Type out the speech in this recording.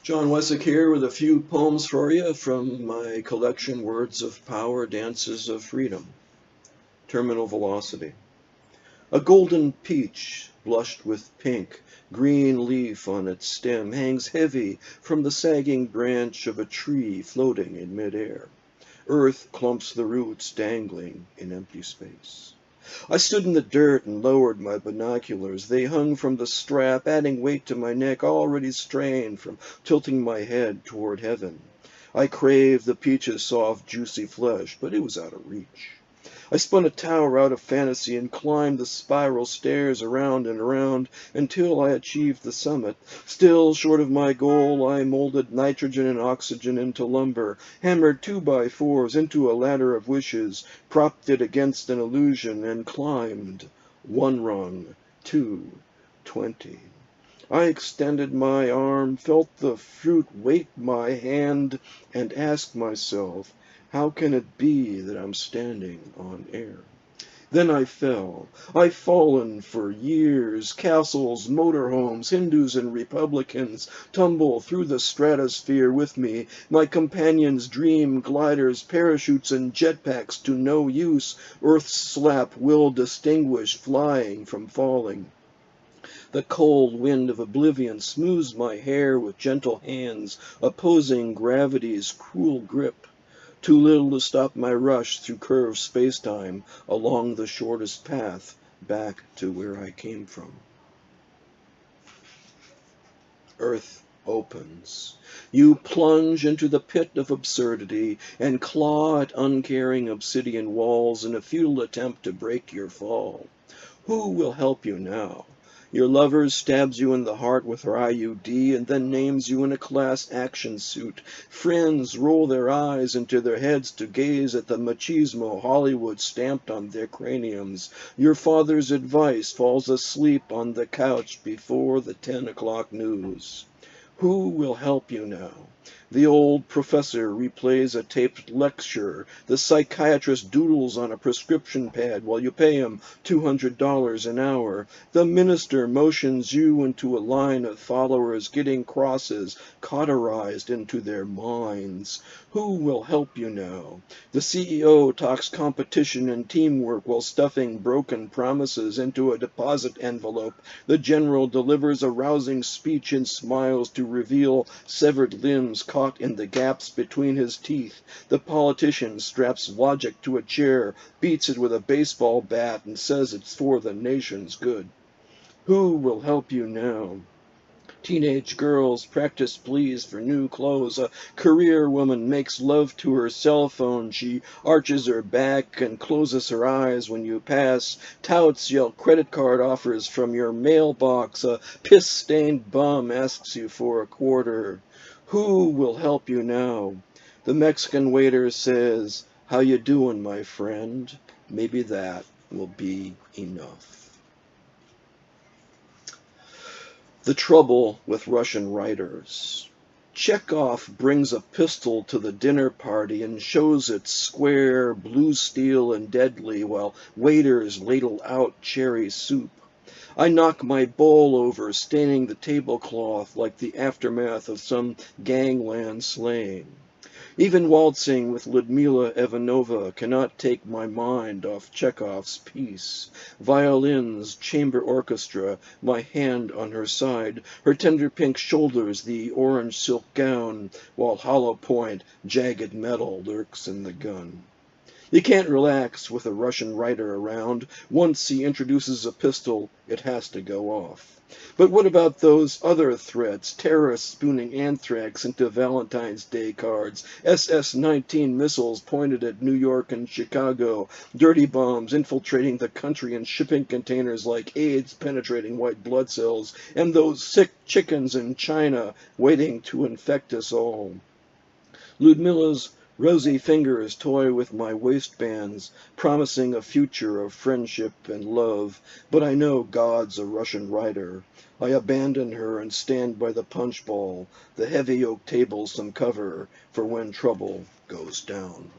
Jon Wesick here with a few poems for you from my collection Words of Power, Dances of Freedom. Terminal Velocity. A golden peach, blushed with pink, green leaf on its stem hangs heavy from the sagging branch of a tree floating in midair. Earth clumps the roots dangling in empty space. I stood in the dirt and lowered my binoculars. They hung from the strap, adding weight to my neck, already strained from tilting my head toward heaven. I craved the peach's soft, juicy flesh, but it was out of reach. I spun a tower out of fantasy and climbed the spiral stairs around and around until I achieved the summit. Still short of my goal, I molded nitrogen and oxygen into lumber, hammered 2x4s into a ladder of wishes, propped it against an illusion, and climbed. 1 rung, 2, 20. I extended my arm, felt the fruit weight my hand, and asked myself, how can it be that I'm standing on air? Then I fell. I've fallen for years. Castles, motorhomes, Hindus and Republicans tumble through the stratosphere with me. My companions dream gliders, parachutes, and jetpacks to no use. Earth's slap will distinguish flying from falling. The cold wind of oblivion smooths my hair with gentle hands, opposing gravity's cruel grip. Too little to stop my rush through curved space-time along the shortest path back to where I came from. Earth opens. You plunge into the pit of absurdity and claw at uncaring obsidian walls in a futile attempt to break your fall. Who will help you now? Your lover stabs you in the heart with her IUD and then names you in a class action suit. Friends roll their eyes into their heads to gaze at the machismo Hollywood stamped on their craniums. Your father's advice falls asleep on the couch before the 10 o'clock news. Who will help you now? The old professor replays a taped lecture. The psychiatrist doodles on a prescription pad while you pay him $200 an hour. The minister motions you into a line of followers getting crosses cauterized into their minds. Who will help you now? The CEO talks competition and teamwork while stuffing broken promises into a deposit envelope. The general delivers a rousing speech and smiles to reveal severed limbs caught in the gaps between his teeth. The politician straps logic to a chair, beats it with a baseball bat, and says it's for the nation's good. Who will help you now? Teenage girls practice pleas for new clothes. A career woman makes love to her cell phone. She arches her back and closes her eyes when you pass. Touts yell credit card offers from your mailbox. A piss-stained bum asks you for a quarter. Who will help you now? The Mexican waiter says, "How you doing, my friend?" Maybe that will be enough. The trouble with Russian writers. Chekhov brings a pistol to the dinner party and shows it square, blue steel, and deadly, while waiters ladle out cherry soup. I knock my bowl over, staining the tablecloth like the aftermath of some gangland slaying. Even waltzing with Ludmila Ivanova cannot take my mind off Chekhov's piece. Violins, chamber orchestra, my hand on her side, her tender pink shoulders, the orange silk gown, while hollow point, jagged metal lurks in the gun. You can't relax with a Russian writer around. Once he introduces a pistol, it has to go off. But what about those other threats? Terrorists spooning anthrax into Valentine's Day cards, SS-19 missiles pointed at New York and Chicago, dirty bombs infiltrating the country in shipping containers like AIDS penetrating white blood cells, and those sick chickens in China waiting to infect us all. Ludmila's rosy fingers toy with my waistbands, promising a future of friendship and love, but I know God's a Russian writer. I abandon her and stand by the punch bowl, the heavy oak table some cover for when trouble goes down.